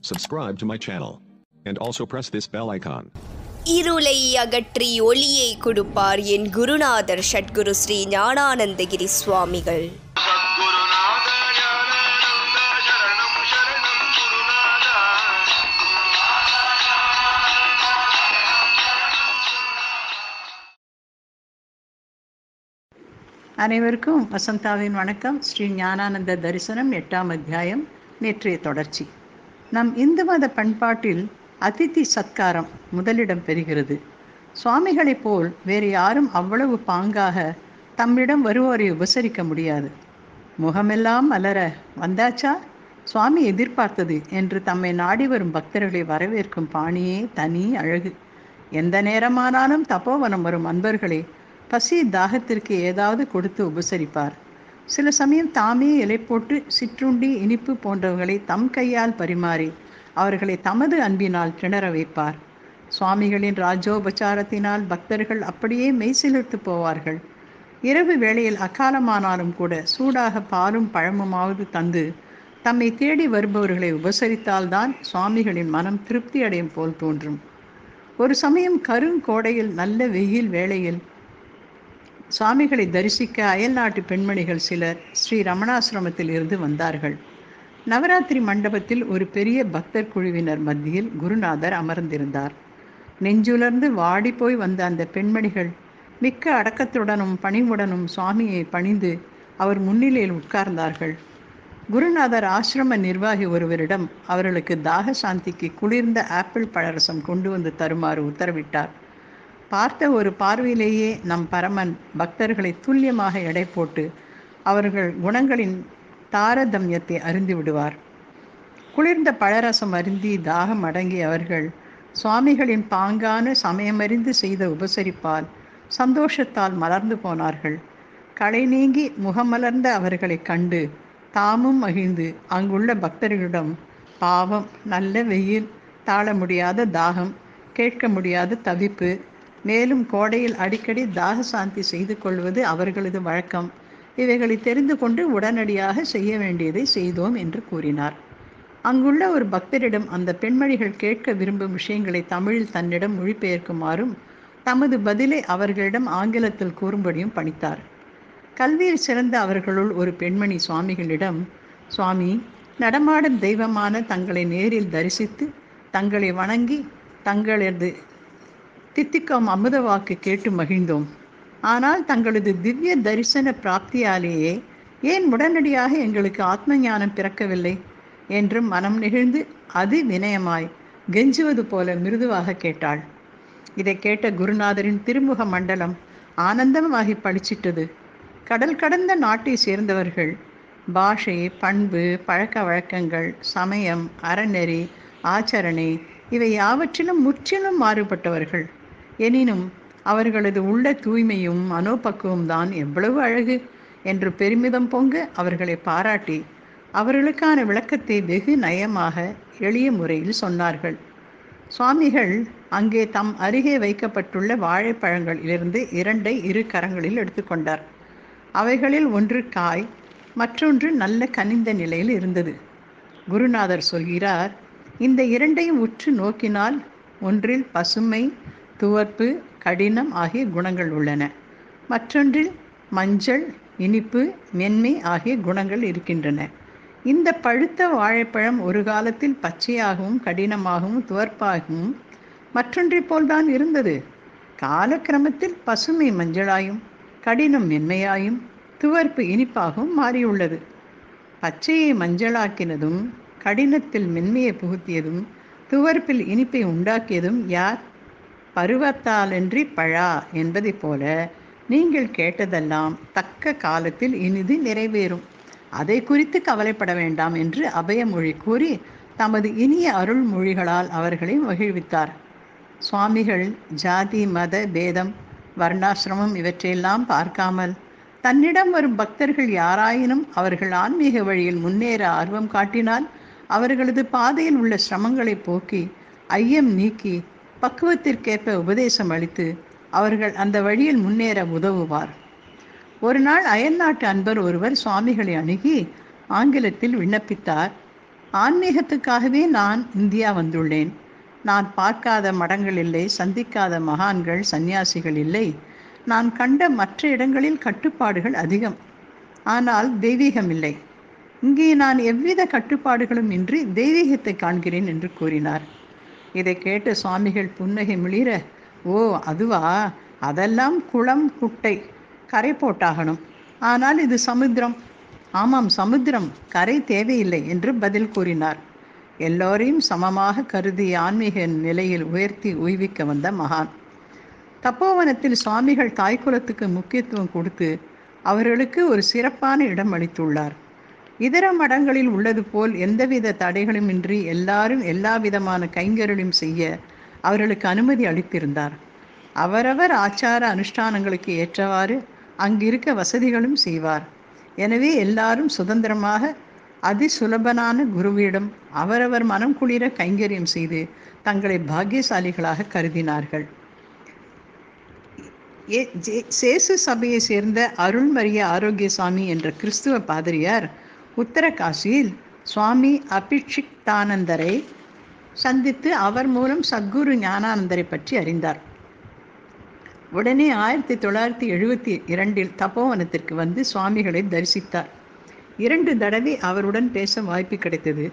Subscribe to my channel. And also press this bell icon. இருளை அகற்றி ஒளியை கொடுப்பார் என் குருநாதர் சத்குரு ஸ்ரீ ஞானானந்தகிரி சுவாமிகள். அனைவருக்கும் வசந்தாவின் வணக்கம். ஸ்ரீ ஞானானந்த தரிசனம் 8ஆம் அத்தியாயம், நேற்றைய தொடர்ச்சி. நம் இந்து மத பண்பாட்டில் அதிதி சத்காரம் முதலிடம் பெறுகிறது. சுவாமிகளைப் போல் வேறு யாரும் அவ்வளவு பாங்காக தம்மிடம் வருவோரை உபசரிக்க முடியாது. முகமெல்லாம் மலர வந்தாச்சா, சுவாமி எதிர்பார்த்தது என்று தம்மை நாடி வரும் பக்தர்களை வரவேற்கும் பாணியே தனி அழகு. எந்த நேரமானாலும் தப்போவனம் வரும் அன்பர்களை பசி தாகத்திற்கு ஏதாவது கொடுத்து உபசரிப்பார். சில சமயம் தாமே இலை போட்டு சிற்றுண்டி இனிப்பு போன்றவர்களை தம் கையால் பரிமாறி அவர்களை தமது அன்பினால் திணற வைப்பார். சுவாமிகளின் ராஜோபச்சாரத்தினால் பக்தர்கள் அப்படியே மெய்சிலிர்த்து போவார்கள். இரவு வேளையில் அக்காலமானாலும் கூட சூடாக பாலும் பழமுமாவது தந்து தம்மை தேடி வருபவர்களை உபசரித்தால்தான் சுவாமிகளின் மனம் திருப்தி அடையும் போல் தோன்றும். ஒரு சமயம் கருங்கோடையில் நல்ல வெயில் வேளையில் சுவாமிகளை தரிசிக்க அயல் நாட்டு பெண்மணிகள் சிலர் ஸ்ரீ ரமணாசிரமத்தில் இருந்து வந்தார்கள். நவராத்திரி மண்டபத்தில் ஒரு பெரிய பக்தர் குழுவினர் மத்தியில் குருநாதர் அமர்ந்திருந்தார். நெஞ்சுலர்ந்து வாடி போய் வந்த அந்த பெண்மணிகள் மிக்க அடக்கத்துடனும் பணிவுடனும் சுவாமியை பணிந்து அவர் முன்னிலையில் உட்கார்ந்தார்கள். குருநாதர் ஆசிரம நிர்வாகி ஒருவரிடம் அவர்களுக்கு தாக சாந்திக்கு குளிர்ந்த ஆப்பிள் பழரசம் கொண்டு வந்து தருமாறு உத்தரவிட்டார். பார்த்த ஒரு பார்வையிலேயே நம் பரமன் பக்தர்களை துல்லியமாக எடை போட்டு அவர்கள் குணங்களின் தாரதமியத்தை அறிந்து விடுவார். குளிர்ந்த பழரசம் அருந்தி தாகம் அடங்கிய அவர்கள் சுவாமிகளின் பாங்கான சமயமறிந்து செய்த உபசரிப்பால் சந்தோஷத்தால் மலர்ந்து போனார்கள். களை நீங்கி முகமலர்ந்த அவர்களை கண்டு தாமும் மகிழ்ந்து அங்குள்ள பக்தர்களிடம், பாவம், நல்ல வெயில், தாழ முடியாத தாகம், கேட்க முடியாத தவிப்பு, மேலும் கோடையில் அடிக்கடி தாக சாந்தி செய்து கொள்வது அவர்களது வழக்கம், இவைகளை தெரிந்து கொண்டு உடனடியாக செய்ய வேண்டியதை செய்தோம் என்று கூறினார். அங்குள்ள ஒரு பக்தரிடம் அந்த பெண்மணிகள் கேட்க விரும்பும் விஷயங்களை தமிழில் தன்னிடம் மொழிபெயர்க்குமாறும் தமது பதிலை அவர்களிடம் ஆங்கிலத்தில் கூறும்படியும் பணித்தார். கல்வியில் சிறந்த அவர்களுள் ஒரு பெண்மணி சுவாமிகளிடம், சுவாமி, நடமாடும் தெய்வமான தங்களை நேரில் தரிசித்து தங்களை வணங்கி தங்களது தித்திக்கும் அமுத வாக்கு கேட்டு மகிழ்ந்தோம். ஆனால் தங்களது திவ்ய தரிசன பிராப்தியாலேயே ஏன் உடனடியாக எங்களுக்கு ஆத்ம ஞானம் பிறக்கவில்லை என்றும் மனம் நெகிழ்ந்து அதி வினயமாய் கெஞ்சுவது போல மிருதுவாக கேட்டாள். இதை கேட்ட குருநாதரின் திருமுக மண்டலம் ஆனந்தமாகி பளிச்சிட்டது. கடல் கடந்த நாட்டை சேர்ந்தவர்கள் பாஷை, பண்பு, பழக்க வழக்கங்கள், சமயம், அறநெறி, ஆச்சரணை இவை யாவற்றிலும் முற்றிலும் மாறுபட்டவர்கள். எனினும் அவர்களது உள்ள தூய்மையும் மனோபக்குவம் தான் எவ்வளவு அழகு என்று பெருமிதம் பொங்க அவர்களை பாராட்டி அவர்களுக்கான விளக்கத்தை வெகு நயமாக எளிய முறையில் சொன்னார்கள். சுவாமிகள் அங்கே தம் அருகே வைக்கப்பட்டுள்ள வாழைப்பழங்களிலிருந்து 2 இரு கரங்களில் எடுத்துக்கொண்டார். அவைகளில் ஒன்று காய், மற்றொன்று நல்ல கனிந்த நிலையில் இருந்தது. குருநாதர் சொல்கிறார், இந்த 2ஐயும் உற்று நோக்கினால் ஒன்றில் பசுமை, துவர்ப்பு, கடினம் ஆகிய குணங்கள் உள்ளன. மற்றொன்றில் மஞ்சள், இனிப்பு, மென்மை ஆகிய குணங்கள் இருக்கின்றன. இந்த பழுத்த வாழைப்பழம் ஒரு காலத்தில் பச்சையாகவும் கடினமாகவும் துவர்ப்பாகவும் மற்றொன்றை போல்தான் இருந்தது. காலக்கிரமத்தில் பசுமை மஞ்சளாயும் கடினம் மென்மையாயும் துவர்ப்பு இனிப்பாகவும் மாறியுள்ளது. பச்சையை மஞ்சளாக்கினதும் கடினத்தில் மென்மையை புகுத்தியதும் துவர்ப்பில் இனிப்பை உண்டாக்கியதும் யார்? பருவத்தாலன்றி பழா என்பதை போல நீங்கள் கேட்டதெல்லாம் தக்க காலத்தில் இனிது நிறைவேறும். அதை குறித்து கவலைப்பட வேண்டாம் என்று அபயமொழி கூறி தமது இனிய அருள் மொழிகளால் அவர்களை மகிழ்வித்தார். சுவாமிகள் ஜாதி, மத பேதம், வர்ணாசிரமம் இவற்றையெல்லாம் பார்க்காமல் தன்னிடம் வரும் பக்தர்கள் யாராயினும் அவர்கள் ஆன்மீக வழியில் முன்னேற ஆர்வம் காட்டினால் அவர்களது பாதையில் உள்ள சிரமங்களை போக்கி ஐயம் நீக்கி பக்குவத்திற்கேற்ப உபதேசம் அளித்து அவர்கள் அந்த வழியில் முன்னேற உதவுவார். ஒரு நாள் அயல்நாட்டு அன்பர் ஒருவர் சுவாமிகளை அணுகி ஆங்கிலத்தில் விண்ணப்பித்தார். ஆன்மீகத்துக்காகவே நான் இந்தியா வந்துள்ளேன். நான் பார்க்காத மடங்கள் இல்லை, சந்திக்காத மகான்கள் சந்நியாசிகள் இல்லை. நான் கண்ட மற்ற இடங்களில் கட்டுப்பாடுகள் அதிகம், ஆனால் தெய்வீகம் இல்லை. இங்கே நான் எவ்வித கட்டுப்பாடுகளும் இன்றி தெய்வீகத்தை காண்கிறேன் என்று கூறினார். இதை கேட்டு சுவாமிகள் புன்னகை மிளிர, ஓ அதுவா, அதெல்லாம் குளம் குட்டை, கரை போட்டாகணும். ஆனால் இது சமுத்திரம். ஆமாம் சமுத்திரம், கரை தேவையில்லை என்று பதில் கூறினார். எல்லோரையும் சமமாக கருதி ஆன்மீக நிலையில் உயர்த்தி உய்விக்க வந்த மகான். தப்போவனத்தில் சுவாமிகள் தாய்க்குலத்துக்கு முக்கியத்துவம் கொடுத்து அவர்களுக்கு ஒரு சிறப்பான இடம் அளித்துள்ளார். இதர மடங்களில் உள்ளது போல் எந்தவித தடைகளுமின்றி எல்லாரும் எல்லா விதமான கைங்கரிலும் செய்ய அவர்களுக்கு அனுமதி அளித்திருந்தார். அவரவர் ஆச்சார அனுஷ்டானங்களுக்கு ஏற்றவாறு அங்கிருக்க வசதிகளும் செய்வார். எனவே எல்லாரும் சுதந்திரமாக அதிசுலபனான குருவிடம் அவரவர் மனம் குளிர கைங்கரியம் செய்து தங்களை பாக்கியசாலிகளாக கருதினார்கள். சேசு சபையை சேர்ந்த அருள்மரிய ஆரோக்கியசாமி என்ற கிறிஸ்துவ பாதிரியார் உத்தரகாசியில் சுவாமி அபிஷிக்தானந்தரை சந்தித்து அவர் மூலம் சத்குரு ஞானானந்தரை பற்றி அறிந்தார். உடனே 1972 தப்போவனத்திற்கு வந்து சுவாமிகளை தரிசித்தார். 2 தடவை அவருடன் பேச வாய்ப்பு கிடைத்தது.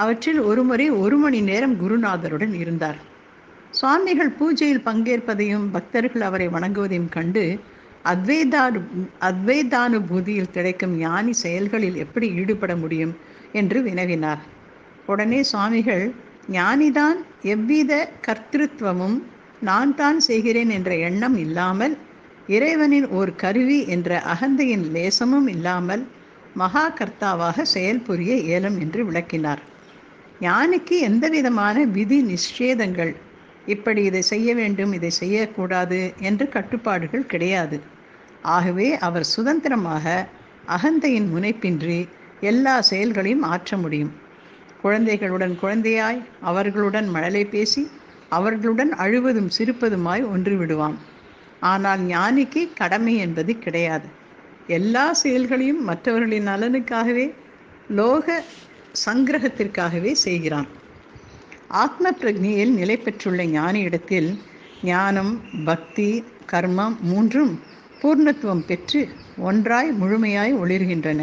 அவற்றில் ஒருமுறை 1 மணி நேரம் குருநாதருடன் இருந்தார். சுவாமிகள் பூஜையில் பங்கேற்பதையும் பக்தர்கள் அவரை வணங்குவதையும் கண்டு அத்வைதானுபூதியில் கிடைக்கும் ஞானி செயல்களில் எப்படி ஈடுபட முடியும் என்று வினவினார். உடனே சுவாமிகள், ஞானிதான் எவ்வித கர்த்திருவமும் நான் தான் செய்கிறேன் என்ற எண்ணம் இல்லாமல், இறைவனின் ஓர் கருவி என்ற அகந்தையின் லேசமும் இல்லாமல் மகா கர்த்தாவாக செயல்புரிய இயலும் என்று விளக்கினார். ஞானிக்கு எந்தவிதமான விதி நிஷேதங்கள், இப்படி இதை செய்ய வேண்டும், இதை செய்யக்கூடாது என்று கட்டுப்பாடுகள் கிடையாது. ஆகவே அவர் சுதந்திரமாக அகந்தையின் முனைப்பின்றி எல்லா செயல்களையும் ஆற்ற முடியும். குழந்தைகளுடன் குழந்தையாய், அவர்களுடன் மழலை பேசி, அவர்களுடன் அழுவதும் சிரிப்பதுமாய் ஒன்று விடுவான். ஆனால் ஞானிக்கு கடமை என்பது கிடையாது. எல்லா செயல்களையும் மற்றவர்களின் நலனுக்காகவே, லோக சங்கிரகத்திற்காகவே செய்கிறான். ஆத்ம பிரக்ஞையில் நிலை பெற்றுள்ள ஞானியிடத்தில் ஞானம், பக்தி, கர்மம் 3ம் பூர்ணத்துவம் பெற்று ஒன்றாய் முழுமையாய் ஒளிர்கின்றன.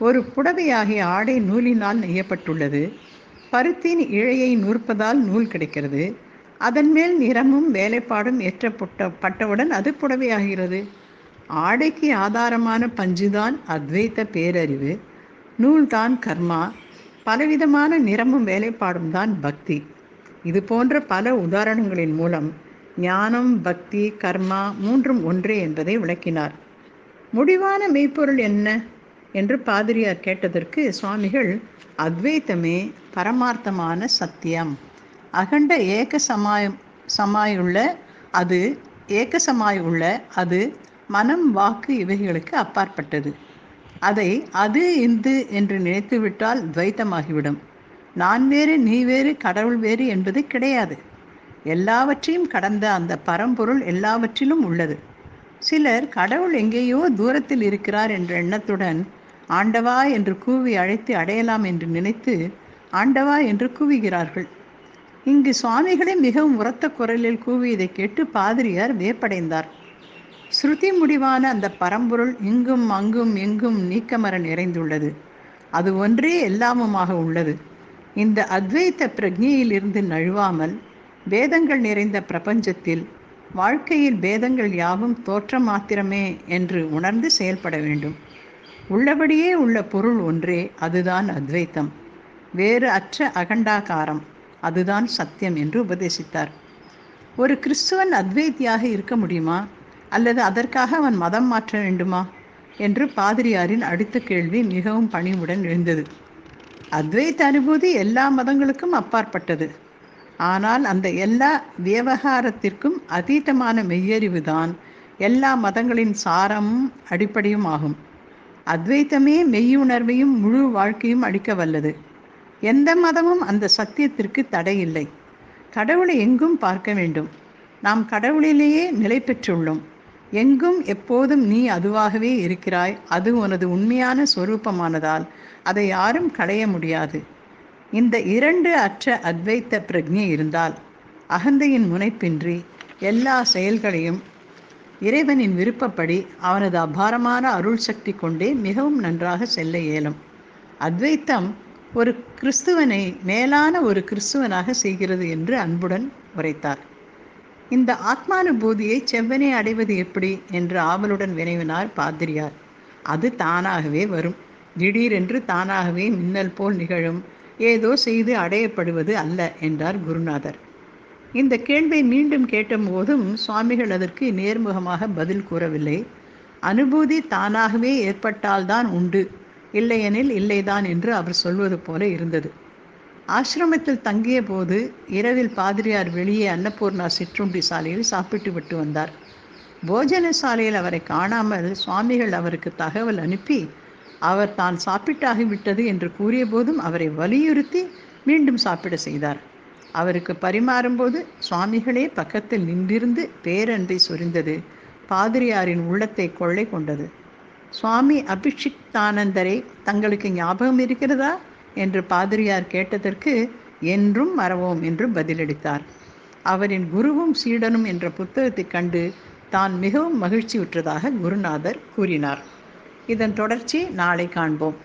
ஒரு புடவையாகிய ஆடை நூலினால் நெய்யப்பட்டுள்ளது. பருத்தின் இழையை நூற்பதால் நூல் கிடைக்கிறது. அதன் மேல் நிறமும் வேலைப்பாடும் ஏற்றப்பட்டவுடன் அது புடவையாகிறது. ஆடைக்கு ஆதாரமான பஞ்சுதான் அத்வைத்த பேரறிவு, நூல்தான் கர்மா, பலவிதமான நிறமும் வேலைப்பாடும் தான் பக்தி. இது போன்ற பல உதாரணங்களின் மூலம் ஞானம், பக்தி, கர்மா 3ம் ஒன்றே என்பதை விளக்கினார். முடிவான மெய்ப்பொருள் என்ன என்று பாதிரியார் கேட்டதற்கு சுவாமிகள், அத்வைத்தமே பரமார்த்தமான சத்தியம், அகண்ட ஏகசமாயுள்ள அது மனம், வாக்கு இவைகளுக்கு அப்பாற்பட்டது. அதை அது இந்து என்று நினைத்துவிட்டால் துவைத்தமாகிவிடும். நான் வேறு, நீ வேறு, கடவுள் வேறு என்பது கிடையாது. எல்லாவற்றையும் கடந்த அந்த பரம்பொருள் எல்லாவற்றிலும் உள்ளது. சிலர் கடவுள் எங்கேயோ தூரத்தில் இருக்கிறார் என்ற எண்ணத்துடன் ஆண்டவா என்று கூவி அழைத்து அடையலாம் என்று நினைத்து ஆண்டவா என்று கூவுகிறார்கள். இங்கு சுவாமிகளே மிகவும் உரத்த குரலில் கூவியதை கேட்டு பாதிரியார் வியப்படைந்தார். ஸ்ருதி முடிவான அந்த பரம்பொருள் இங்கும் அங்கும் எங்கும் நீக்கமர நிறைந்துள்ளது. அது ஒன்றே எல்லாமுமாக உள்ளது. இந்த அத்வைத்த பிரக்ஞையிலிருந்து நழுவாமல் வேதங்கள் நிறைந்த பிரபஞ்சத்தில் வாழ்க்கையில் பேதங்கள் யாவும் தோற்றம் மாத்திரமே என்று உணர்ந்து செயல்பட வேண்டும். உள்ளபடியே உள்ள பொருள் ஒன்றே, அதுதான் அத்வைத்தம். வேறு அற்ற அகண்டாகாரம், அதுதான் சத்தியம் என்று உபதேசித்தார். ஒரு கிறிஸ்துவன் அத்வைத்தியாக இருக்க முடியுமா, அல்லது அதற்காக அவன் மதம் மாற்ற வேண்டுமா என்று பாதிரியாரின் அடுத்த கேள்வி மிகவும் பணிவுடன் எழுந்தது. அத்வைத்த அனுபூதி எல்லா மதங்களுக்கும் அப்பாற்பட்டது. ஆனால் அந்த எல்லா விவகாரத்திற்கும் அதீதமான மெய்யறிவு தான் எல்லா மதங்களின் சாரமும் அடிப்படையும் ஆகும். அத்வைத்தமே மெய்யுணர்வையும் முழு வாழ்க்கையும் அளிக்க வல்லது. எந்த மதமும் அந்த சத்தியத்திற்கு தடையில்லை. கடவுளை எங்கும் பார்க்க வேண்டும். நாம் கடவுளிலேயே நிலை பெற்றுள்ளோம். எங்கும் எப்போதும் நீ அதுவாகவே இருக்கிறாய். அது உனது உண்மையான சொரூபமானதால் அதை யாரும் களைய முடியாது. இந்த இரண்டு அற்ற அத்வைத்த பிரக்ஞை இருந்தால் அகந்தையின் முனைப்பின்றி எல்லா செயல்களையும் இறைவனின் விருப்பப்படி அவனது அபாரமான அருள் சக்தி கொண்டே மிகவும் நன்றாக செல்ல இயலும். அத்வைத்தம் ஒரு கிறிஸ்துவனை மேலான ஒரு கிறிஸ்துவனாக செய்கிறது என்று அன்புடன் உரைத்தார். இந்த ஆத்மானுபூதியை செவ்வனே அடைவது எப்படி என்று ஆவலுடன் வினவினார் பாதிரியார். அது தானாகவே வரும். திடீரென்று தானாகவே மின்னல் போல் நிகழும். ஏதோ செய்து அடையப்படுவது அல்ல என்றார் குருநாதர். இந்த கேள்வியை மீண்டும் கேட்டபோதும் சுவாமிகள் அதற்கு நேர்முகமாக பதில் கூறவில்லை. அனுபூதி தானாகவே ஏற்பட்டால்தான் உண்டு, இல்லையெனில் இல்லைதான் என்று அவர் சொல்வது போல இருந்தது. ஆசிரமத்தில் தங்கிய போது இரவில் பாதிரியார் வெளியே அன்னபூர்ணா சிற்றுண்டி சாலையில் சாப்பிட்டு விட்டு வந்தார். போஜன சாலையில் அவரை காணாமல் சுவாமிகள் அவருக்கு தகவல் அனுப்பி அவர் தான் சாப்பிட்டாகிவிட்டது என்று கூறிய போதும் அவரை வலியுறுத்தி மீண்டும் சாப்பிட செய்தார். அவருக்கு பரிமாறும்போது சுவாமிகளே பக்கத்தில் நின்றிருந்து பேரன்பை சொரிந்தது. பாதிரியாரின் உள்ளத்தை கொள்ளை கொண்டது. சுவாமி அபிஷிக்தானந்தரை தங்களுக்கு ஞாபகம் இருக்கிறதா என்று பாதிரியார் கேட்டதற்கு என்றும் மறவோம் என்று பதிலளித்தார். அவரின் குருவும் சீடனும் என்ற புத்தகத்தை கண்டு தான் மிகவும் மகிழ்ச்சியுற்றதாக குருநாதர் கூறினார். இதன் தொடர்ச்சி நாளை காண்போம்.